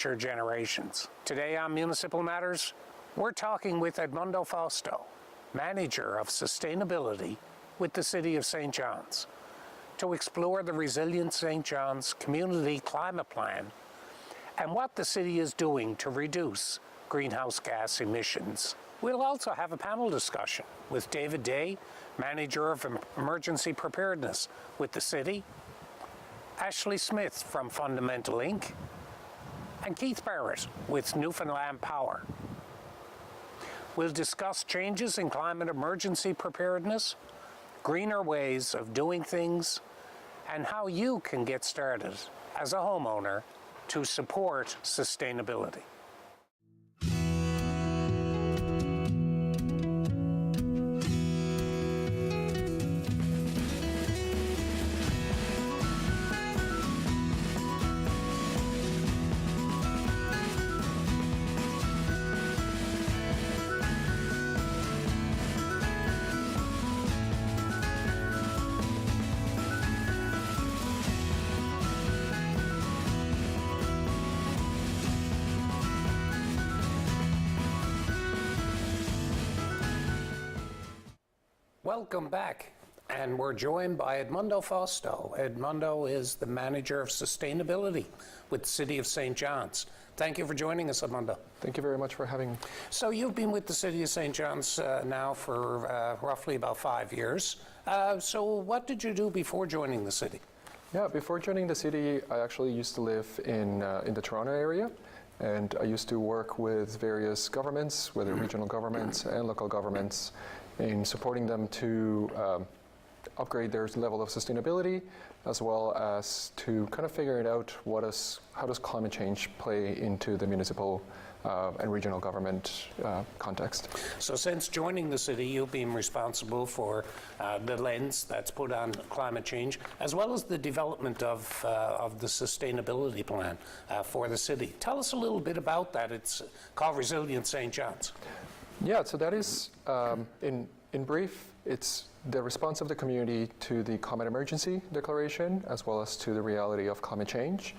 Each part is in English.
generations. Today on Municipal Matters, we're talking with Edmundo Fausto, Manager of Sustainability with the City of St. John's, to explore the Resilient St. John's Community Climate Plan and what the city is doing to reduce greenhouse gas emissions. We'll also have a panel discussion with David Day, Manager of Emergency Preparedness with the city, Ashley Smith from Fundamental Inc., and Keith Barrett with Newfoundland Power. We'll discuss changes in climate emergency preparedness, greener ways of doing things, and how you can get started as a homeowner to support sustainability. Welcome back, and we're joined by Edmundo Fausto. Edmundo is the Manager of Sustainability with the City of St. John's. Thank you for joining us, Edmundo. Thank you very much for having me. So you've been with the City of St. John's now for roughly about 5 years. So what did you do before joining the city? Yeah, before joining the city, I actually used to live in the Toronto area. And I used to work with various governments, whether regional governments and local governments, in supporting them to upgrade their level of sustainability, as well as to kind of figure it out how does climate change play into the municipal and regional government context. So since joining the city, you've been responsible for the lens that's put on climate change, as well as the development of the sustainability plan for the city. Tell us a little bit about that. It's called Resilient St. John's. Yeah, so that is, in brief, it's the response of the community to the climate emergency declaration, as well as to the reality of climate change.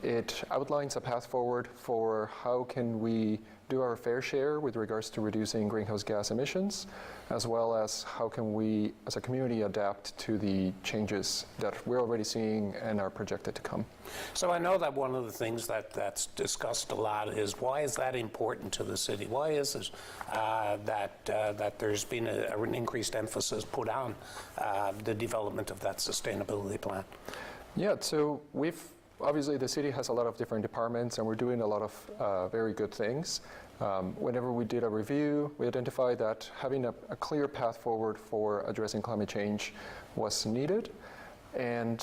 It outlines a path forward for how can we do our fair share with regards to reducing greenhouse gas emissions, as well as how can we, as a community, adapt to the changes that we're already seeing and are projected to come. So I know that one of the things that's discussed a lot is, why is that important to the city? Why is it that there's been an increased emphasis put on the development of that sustainability plan? Yeah, so obviously, the city has a lot of different departments, and we're doing a lot of very good things. Whenever we did a review, we identified that having a clear path forward for addressing climate change was needed. And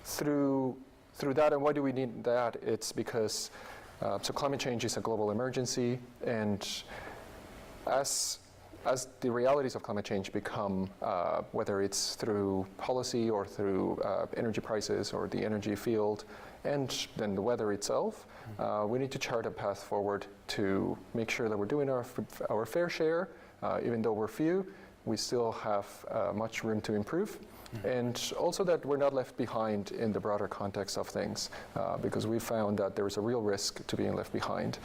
through that, and why do we need that? It's because so climate change is a global emergency, and as the realities of climate change become, whether it's through policy or through energy prices or the energy field, and then the weather itself, we need to chart a path forward to make sure that we're doing our fair share. Even though we're few, we still have much room to improve. And also that we're not left behind in the broader context of things, because we found that there is a real risk to being left behind.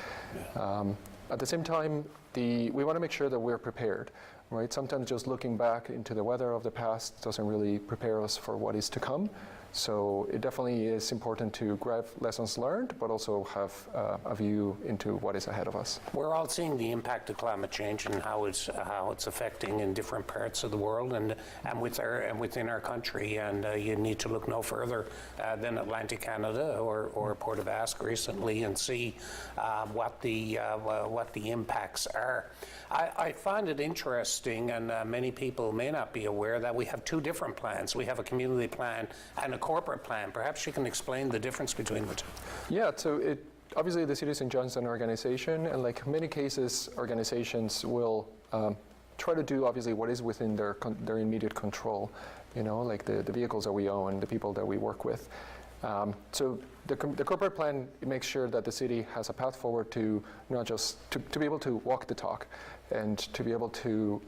At the same time, we want to make sure that we're prepared, right? Sometimes just looking back into the weather of the past doesn't really prepare us for what is to come. So it definitely is important to grab lessons learned, but also have a view into what is ahead of us. We're all seeing the impact of climate change and how it's affecting in different parts of the world and within our country. And you need to look no further than Atlantic Canada or Port of Basque recently and see what the impacts are. I find it interesting, and many people may not be aware, that we have two different plans. We have a community plan and a corporate plan. Perhaps you can explain the difference between the two. Yeah, so obviously the City of St. John's is an organization, and like many cases, organizations will try to do obviously what is within their immediate control, like the vehicles that we own, the people that we work with. So the corporate plan makes sure that the city has a path forward to not just to be able to walk the talk and to be able to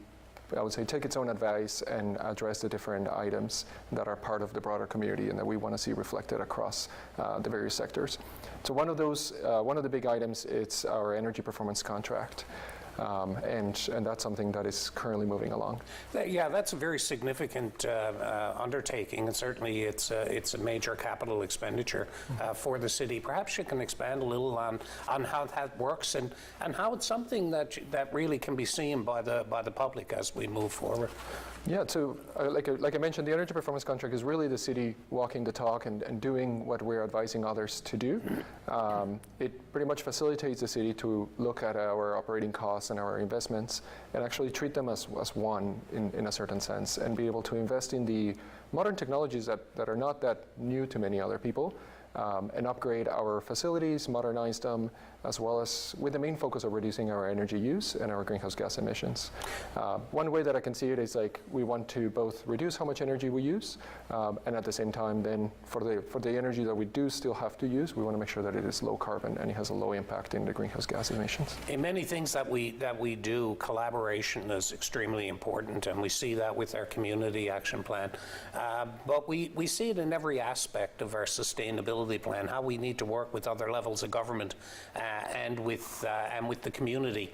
I would say, take its own advice and address the different items that are part of the broader community and that we want to see reflected across the various sectors. So one of the big items, it's our energy performance contract. And that's something that is currently moving along. Yeah, that's a very significant undertaking, and certainly it's a major capital expenditure for the city. Perhaps you can expand a little on how that works and how it's something that really can be seen by the public as we move forward. Yeah, so like I mentioned, the energy performance contract is really the city walking the talk and doing what we're advising others to do. It pretty much facilitates the city to look at our operating costs and our investments and actually treat them as one in a certain sense, and be able to invest in the modern technologies that are not that new to many other people, and upgrade our facilities, modernize them, as well as with the main focus of reducing our energy use and our greenhouse gas emissions. One way that I can see it is like we want to both reduce how much energy we use, and at the same time then for the energy that we do still have to use, we want to make sure that it is low carbon and it has a low impact in the greenhouse gas emissions. In many things that we do, collaboration is extremely important, and we see that with our community action plan. But we see it in every aspect of our sustainability plan, how we need to work with other levels of government and with the community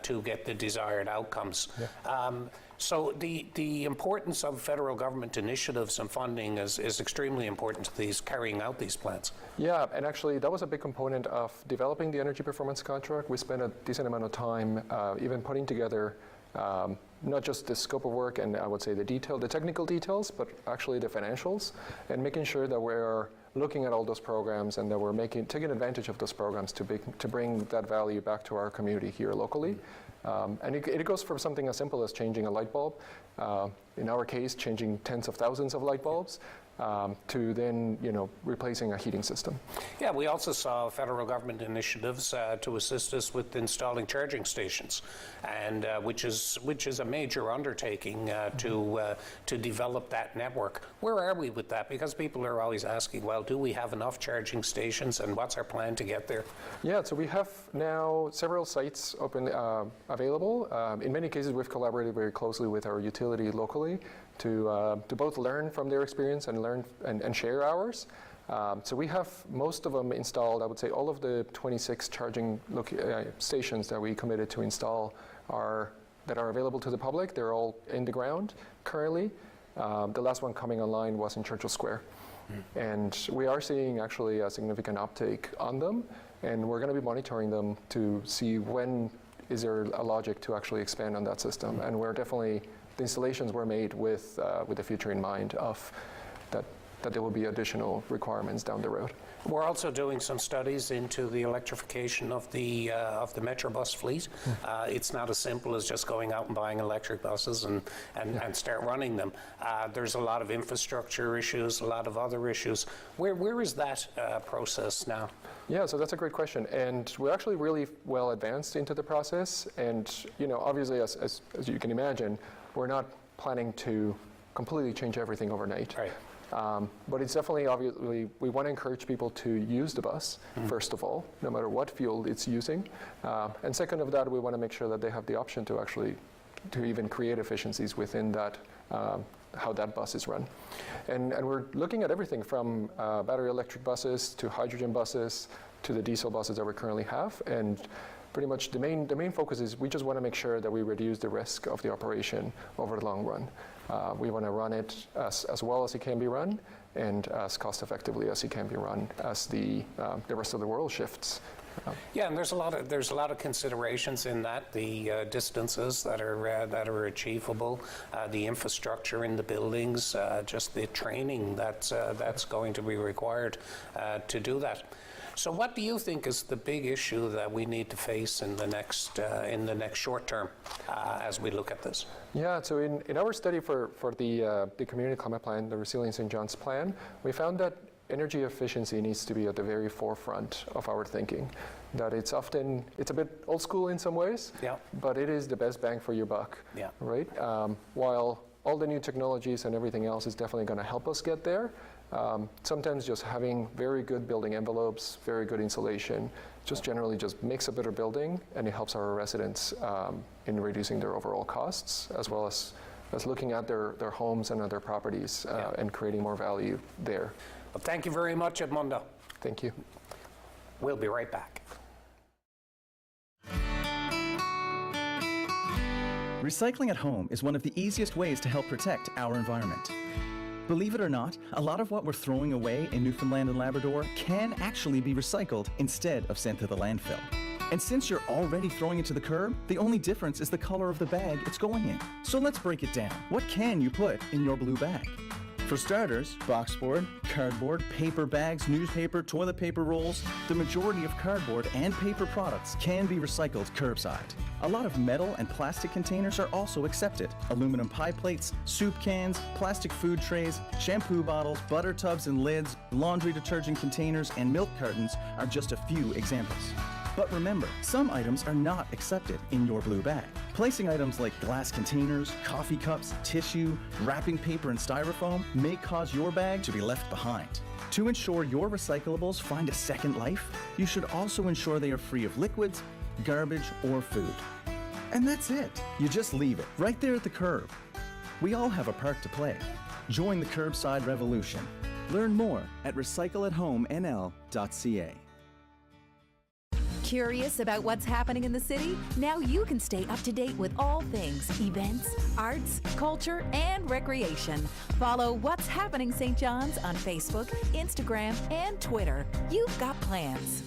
to get the desired outcomes. Yeah. So the importance of federal government initiatives and funding is extremely important to these carrying out these plans. Yeah, and actually that was a big component of developing the energy performance contract. We spent a decent amount of time even putting together not just the scope of work and I would say the technical details, but actually the financials, and making sure that we're looking at all those programs and that we're taking advantage of those programs to bring that value back to our community here locally. And it goes from something as simple as changing a light bulb, in our case, changing tens of thousands of light bulbs, to then, replacing a heating system. Yeah, we also saw federal government initiatives to assist us with installing charging stations, and which is a major undertaking to develop that network. Where are we with that? Because people are always asking, well, do we have enough charging stations, and what's our plan to get there? Yeah, so we have now several sites open available. In many cases, we've collaborated very closely with our utility locally to both learn from their experience and learn and share ours. So we have most of them installed. I would say all of the 26 charging stations that we committed to install that are available to the public. They're all in the ground currently. The last one coming online was in Churchill Square. And we are seeing actually a significant uptake on them, and we're going to be monitoring them to see when is there a logic to actually expand on that system. And we're definitely, the installations were made with the future in mind of that there will be additional requirements down the road. We're also doing some studies into the electrification of the Metrobus fleet. It's not as simple as just going out and buying electric buses and start running them. There's a lot of infrastructure issues, a lot of other issues. Where is that process now? Yeah, so that's a great question, and we're actually really well advanced into the process. And obviously, as you can imagine, we're not planning to completely change everything overnight. Right. But it's definitely, obviously, we want to encourage people to use the bus, first of all, no matter what fuel it's using. And second of that, we want to make sure that they have the option to even create efficiencies within that, how that bus is run. And we're looking at everything from battery electric buses to hydrogen buses to the diesel buses that we currently have. And pretty much the main focus is we just want to make sure that we reduce the risk of the operation over the long run. We want to run it as well as it can be run and as cost effectively as it can be run as the rest of the world shifts. Yeah, and there's a lot of considerations in that, the distances that are achievable, the infrastructure in the buildings, just the training that's going to be required to do that. So what do you think is the big issue that we need to face in the next short term as we look at this? Yeah, so in our study for the Community Climate Plan, the Resilient St. John's Plan, we found that energy efficiency needs to be at the very forefront of our thinking. That it's a bit old school in some ways, yeah, but it is the best bang for your buck, yeah, right? While all the new technologies and everything else is definitely going to help us get there, Sometimes just having very good building envelopes, very good insulation, just generally just makes a better building, and it helps our residents in reducing their overall costs, as well as looking at their homes and other properties and creating more value there. Well, thank you very much, Edmundo. Thank you. We'll be right back. Recycling at home is one of the easiest ways to help protect our environment. Believe it or not, a lot of what we're throwing away in Newfoundland and Labrador can actually be recycled instead of sent to the landfill. And since you're already throwing it to the curb, the only difference is the color of the bag it's going in. So let's break it down. What can you put in your blue bag? For starters, boxboard, cardboard, paper bags, newspaper, toilet paper rolls, the majority of cardboard and paper products can be recycled curbside. A lot of metal and plastic containers are also accepted. Aluminum pie plates, soup cans, plastic food trays, shampoo bottles, butter tubs and lids, laundry detergent containers, and milk cartons are just a few examples. But remember, some items are not accepted in your blue bag. Placing items like glass containers, coffee cups, tissue, wrapping paper, and styrofoam may cause your bag to be left behind. To ensure your recyclables find a second life, you should also ensure they are free of liquids, garbage, or food. And that's it. You just leave it right there at the curb. We all have a part to play. Join the curbside revolution. Learn more at recycleathomενl.ca. Curious about what's happening in the city? Now you can stay up to date with all things events, arts, culture, and recreation. Follow What's Happening St. John's on Facebook, Instagram, and Twitter. You've got plans.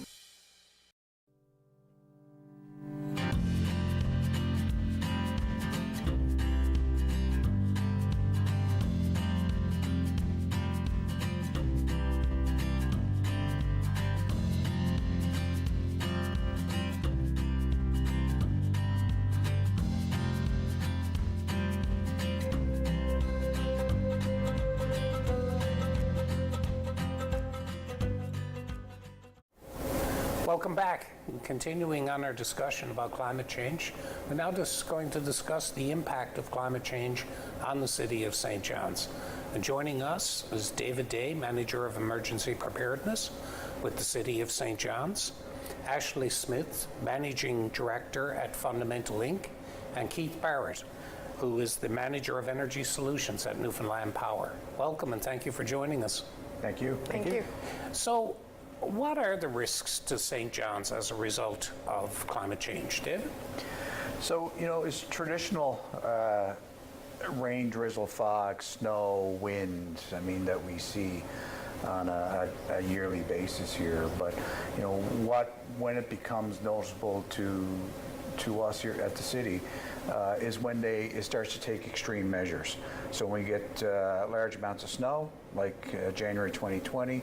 Welcome back. Continuing on our discussion about climate change, we're now just going to discuss the impact of climate change on the city of St. John's. And joining us is David Day, Manager of Emergency Preparedness with the City of St. John's, Ashley Smith, Managing Director at Fundamental Inc., and Keith Barrett, who is the Manager of Energy Solutions at Newfoundland Power. Welcome, and thank you for joining us. Thank you. Thank you. So, what are the risks to St. John's as a result of climate change, David? So, it's traditional rain, drizzle, fog, snow, wind, that we see on a yearly basis here. But, when it becomes noticeable to us here at the city is when it starts to take extreme measures. So when we get large amounts of snow, like January 2020,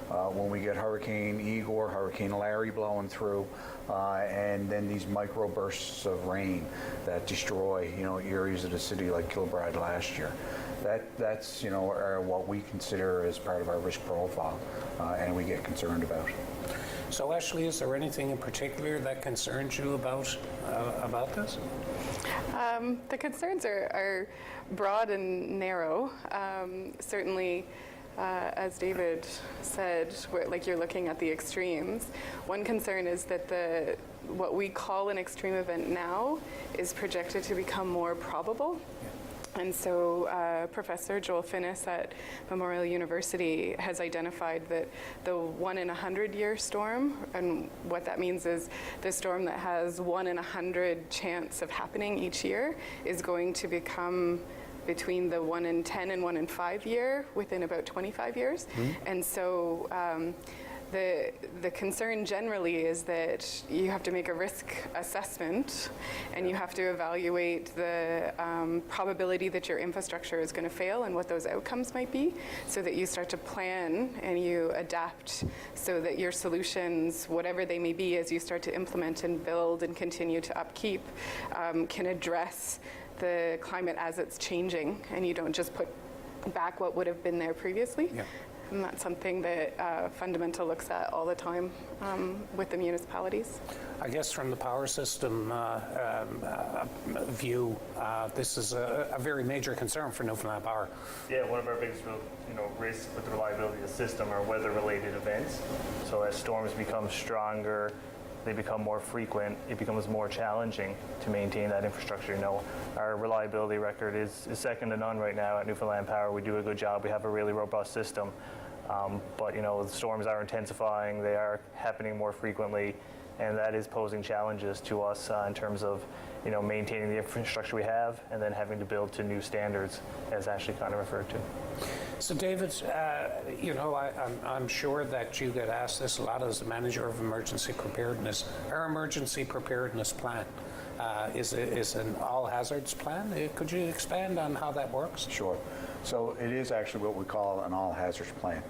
when we get Hurricane Igor, Hurricane Larry blowing through, and then these microbursts of rain that destroy, areas of the city like Kilbride last year. That's what we consider as part of our risk profile, and we get concerned about. So, Ashley, is there anything in particular that concerns you about this? The concerns are broad and narrow. Certainly, as David said, you're looking at the extremes. One concern is that what we call an extreme event now is projected to become more probable. And so Professor Joel Finnis at Memorial University has identified that the 1 in 100 year storm, and what that means is the storm that has 1 in 100 chance of happening each year, is going to become between the 1 in 10 and 1 in 5 year within about 25 years. Mm-hmm. And so the concern generally is that you have to make a risk assessment, and you have to evaluate the probability that your infrastructure is going to fail and what those outcomes might be, so that you start to plan and you adapt so that your solutions, whatever they may be, as you start to implement and build and continue to upkeep, can address the climate as it's changing, and you don't just put back what would have been there previously. Yeah. And that's something that Fundamental looks at all the time with the municipalities. I guess from the power system view, this is a very major concern for Newfoundland Power. Yeah, one of our biggest risks with the reliability of the system are weather-related events. So as storms become stronger, they become more frequent, it becomes more challenging to maintain that infrastructure. Our reliability record is second to none right now at Newfoundland Power. We do a good job. We have a really robust system. But the storms are intensifying, they are happening more frequently, and that is posing challenges to us in terms of maintaining the infrastructure we have and then having to build to new standards, as Ashley kind of referred to. So David, I'm sure that you get asked this a lot as the manager of emergency preparedness. Our emergency preparedness plan is an all hazards plan. Could you expand on how that works? Sure. So it is actually what we call an all hazards plan.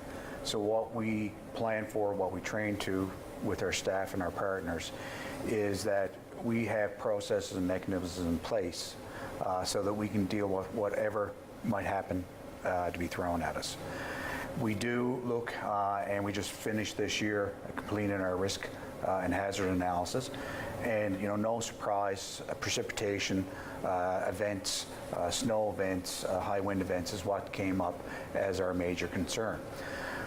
So what we plan for, what we train to with our staff and our partners is that we have processes and mechanisms in place so that we can deal with whatever might happen to be thrown at us. We do look, and we just finished this year completing our risk and hazard analysis, and no surprise, precipitation events, snow events, high wind events is what came up as our major concern.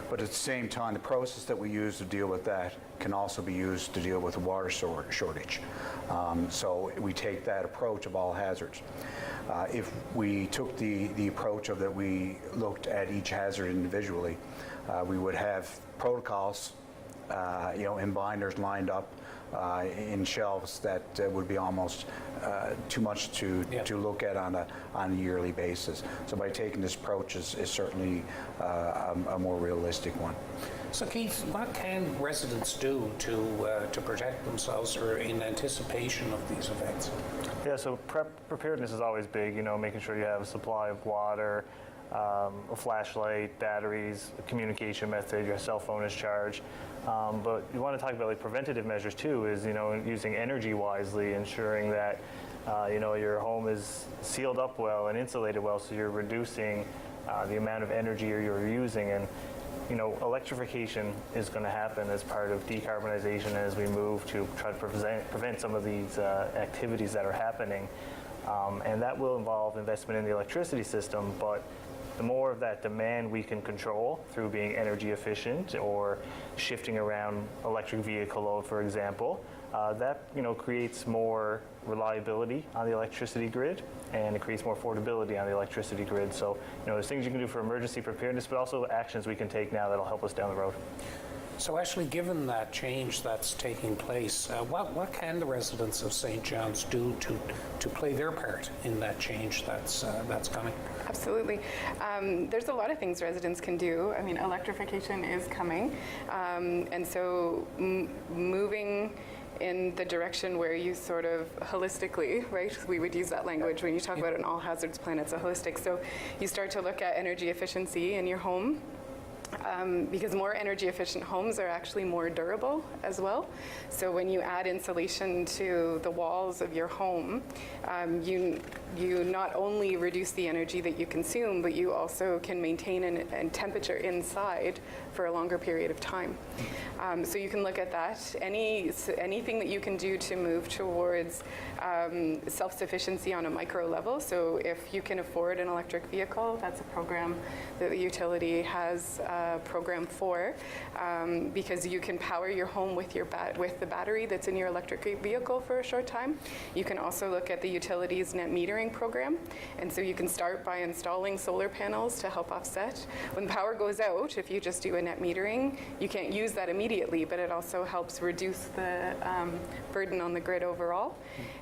But at the same time, the process that we use to deal with that can also be used to deal with water shortage. So we take that approach of all hazards. If we took the approach of that we looked at each hazard individually, we would have protocols, in binders lined up in shelves that would be almost too much to look at on a yearly basis. So by taking this approach is certainly a more realistic one. So Keith, what can residents do to protect themselves or in anticipation of these events? Yeah, so preparedness is always big, making sure you have a supply of water, a flashlight, batteries, a communication method, your cell phone is charged. But you want to talk about preventative measures too, is using energy wisely, ensuring that your home is sealed up well and insulated well, so you're reducing the amount of energy you're using. And electrification is going to happen as part of decarbonization as we move to try to prevent some of these activities that are happening. And that will involve investment in the electricity system, but the more of that demand we can control through being energy efficient or shifting around electric vehicle load, for example, that creates more reliability on the electricity grid, and it creates more affordability on the electricity grid. So there's things you can do for emergency preparedness, but also actions we can take now that'll help us down the road. So actually, given that change that's taking place, what can the residents of St. John's do to play their part in that change that's coming? Absolutely. There's a lot of things residents can do. I mean, electrification is coming, and so moving in the direction where you sort of holistically, right? We would use that language when you talk about an all hazards plan, it's a holistic. So you start to look at energy efficiency in your home. Because more energy efficient homes are actually more durable as well. So when you add insulation to the walls of your home, you not only reduce the energy that you consume, but you also can maintain a temperature inside for a longer period of time. So you can look at that. Anything that you can do to move towards self-sufficiency on a micro level. So if you can afford an electric vehicle, that's a program that the utility has program for, because you can power your home with the battery that's in your electric vehicle for a short time. You can also look at the utility's net metering program, and so you can start by installing solar panels to help offset. When power goes out, if you just do a net metering, you can't use that immediately, but it also helps reduce the burden on the grid overall.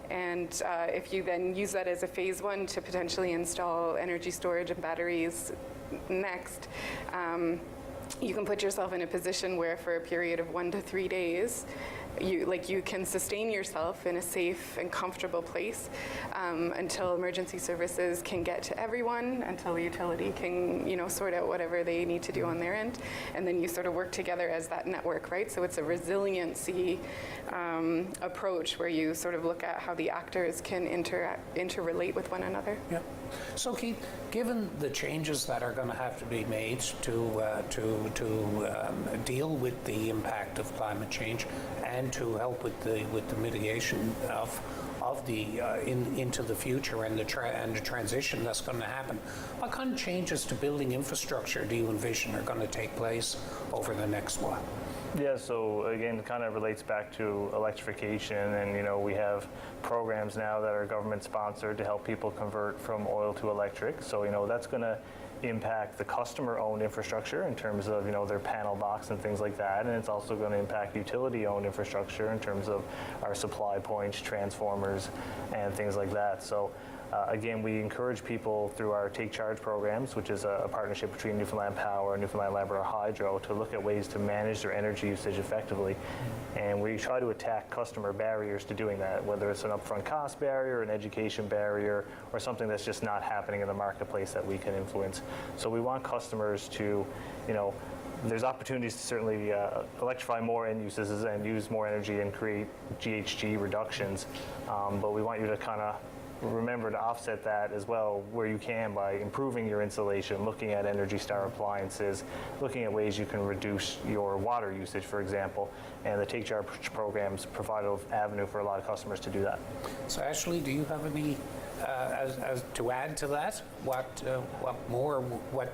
And if you then use that as a phase one to potentially install energy storage and batteries next, you can put yourself in a position where for a period of 1 to 3 days, you can sustain yourself in a safe and comfortable place until emergency services can get to everyone, until the utility can sort out whatever they need to do on their end, and then you sort of work together as that network, right? So it's a resiliency approach where you sort of look at how the actors can interrelate with one another. Yeah. So Keith, given the changes that are going to have to be made to deal with the impact of climate change and to help with the mitigation of the into the future and the transition that's going to happen, what kind of changes to building infrastructure do you envision are going to take place over the next while? Yeah, so again, it kind of relates back to electrification, and we have programs now that are government sponsored to help people convert from oil to electric. So that's going to impact the customer-owned infrastructure in terms of their panel box and things like that, and it's also going to impact utility-owned infrastructure in terms of our supply points, transformers, and things like that. So again, we encourage people through our Take Charge programs, which is a partnership between Newfoundland Power and Newfoundland Labrador Hydro, to look at ways to manage their energy usage effectively. And we try to attack customer barriers to doing that, whether it's an upfront cost barrier, an education barrier, or something that's just not happening in the marketplace that we can influence. So we want customers to, there's opportunities to certainly electrify more end uses and use more energy and create GHG reductions, but we want you to kind of remember to offset that as well where you can by improving your insulation, looking at Energy Star appliances, looking at ways you can reduce your water usage, for example, and the Take Charge programs provide an avenue for a lot of customers to do that. So Ashley, do you have any as to add to that? What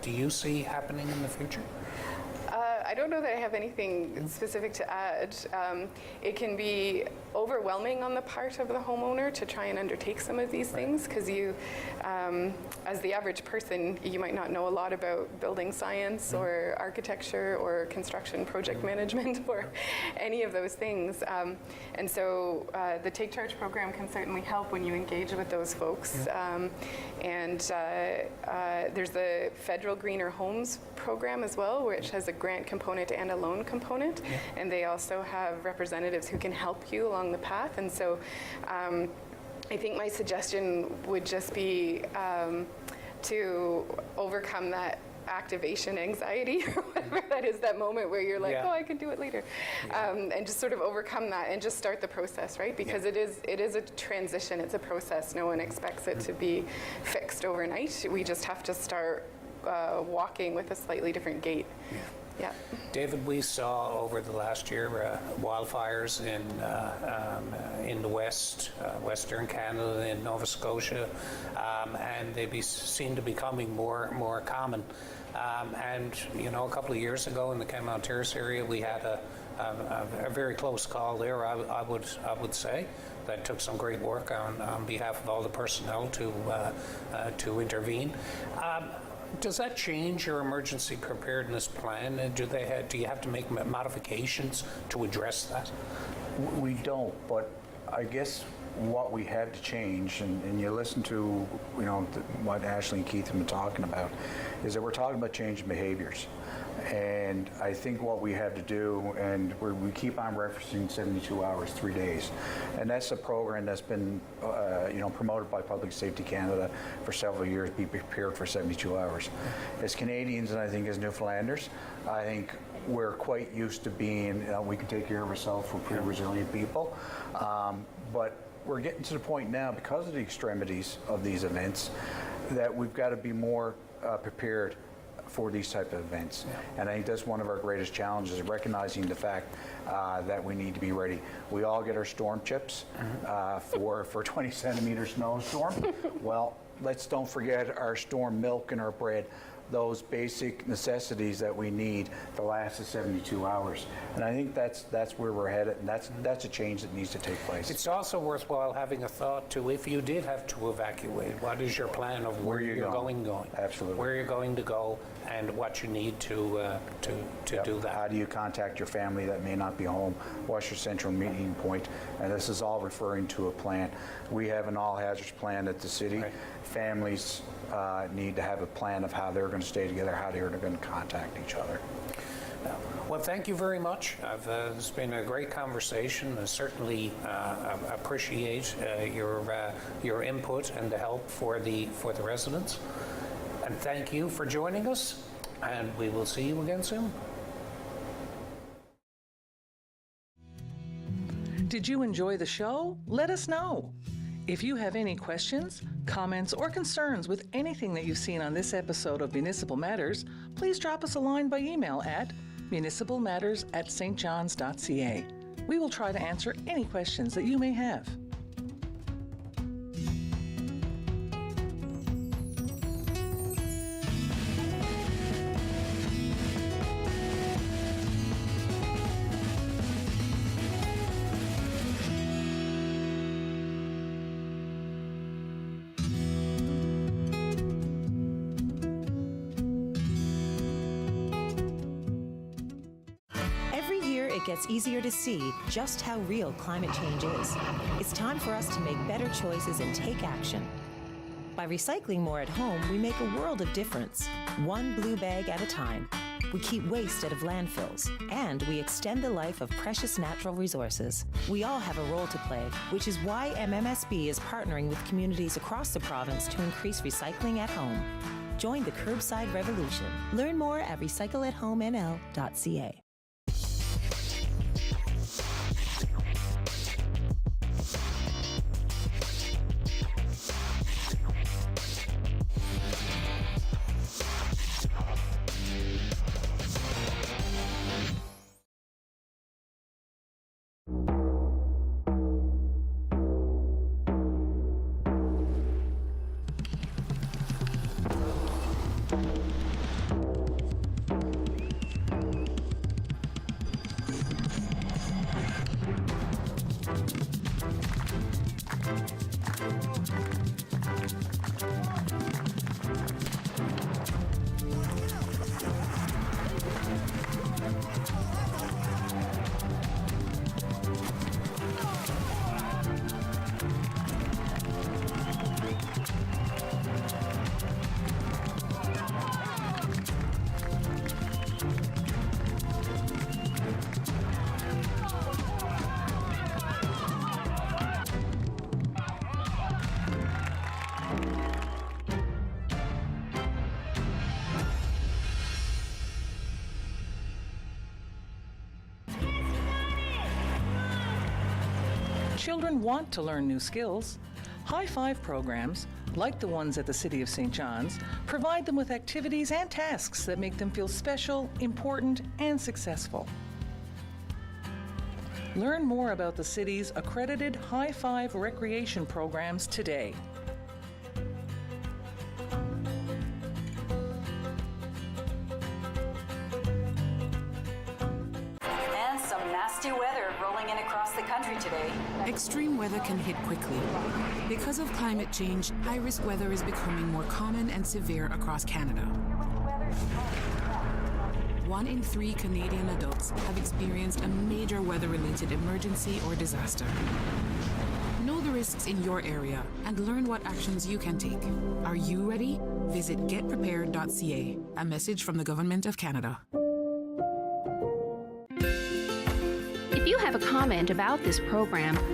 do you see happening in the future? I don't know that I have anything specific to add. It can be overwhelming on the part of the homeowner to try and undertake some of these things, because you, as the average person, you might not know a lot about building science or architecture or construction project management or any of those things. And so the Take Charge program can certainly help when you engage with those folks. And there's the Federal Greener Homes program as well, which has a grant component and a loan component, and they also have representatives who can help you along the path. And so I think my suggestion would just be to overcome that activation anxiety or whatever that is, that moment where you're like, oh, I can do it later, and just sort of overcome that and just start the process, right? Because it is a transition, it's a process. No one expects it to be fixed overnight. We just have to start walking with a slightly different gait. Yeah. David, we saw over the last year wildfires in the western Canada, in Nova Scotia, and they seem to be becoming more common. And a couple of years ago in the Kenmount Terrace area, we had a very close call there. I would say that took some great work on behalf of all the personnel to intervene. Does that change your emergency preparedness plan? Do you have to make modifications to address that? We don't, but I guess what we had to change, and you listen to what Ashley and Keith have been talking about, is that we're talking about changing behaviors. And I think what we have to do, and we keep on referencing 72 hours, 3 days, and that's a program that's been promoted by Public Safety Canada for several years. Be prepared for 72 hours. As Canadians, and I think as Newfoundlanders, I think we're quite used to being, we can take care of ourselves. We're pretty resilient people, but we're getting to the point now, because of the extremities of these events, that we've got to be more prepared for these type of events. And I think that's one of our greatest challenges, recognizing the fact that we need to be ready. We all get our storm chips for 20 centimeter snowstorm. Well, let's don't forget our storm milk and our bread, those basic necessities that we need to last the 72 hours. And I think that's where we're headed, and that's a change that needs to take place. It's also worthwhile having a thought to, if you did have to evacuate, what is your plan of where you're going? Absolutely. Where you're going to go and what you need to do that. How do you contact your family that may not be home? What's your central meeting point? And this is all referring to a plan. We have an all hazards plan at the city. Right. Families need to have a plan of how they're going to stay together, how they're going to contact each other. Well, thank you very much. It's been a great conversation. I certainly appreciate your input and the help for the residents. And thank you for joining us, and we will see you again soon. Did you enjoy the show? Let us know. If you have any questions, comments, or concerns with anything that you've seen on this episode of Municipal Matters, please drop us a line by email at municipalmatters@stjohns.ca. We will try to answer any questions that you may have. It gets easier to see just how real climate change is. It's time for us to make better choices and take action. By recycling more at home, we make a world of difference, one blue bag at a time. We keep waste out of landfills, and we extend the life of precious natural resources. We all have a role to play, which is why MMSB is partnering with communities across the province to increase recycling at home. Join the curbside revolution. Learn more at recycleathomemnl.ca. Children want to learn new skills. High Five programs, like the ones at the City of St. John's, provide them with activities and tasks that make them feel special, important, and successful. Learn more about the city's accredited High Five recreation programs today. And some nasty weather rolling in across the country today. Extreme weather can hit quickly. Because of climate change, high-risk weather is becoming more common and severe across Canada. 1 in 3 Canadian adults have experienced a major weather-related emergency or disaster. Know the risks in your area and learn what actions you can take. Are you ready? Visit getprepared.ca. A message from the Government of Canada. If you have a comment about this program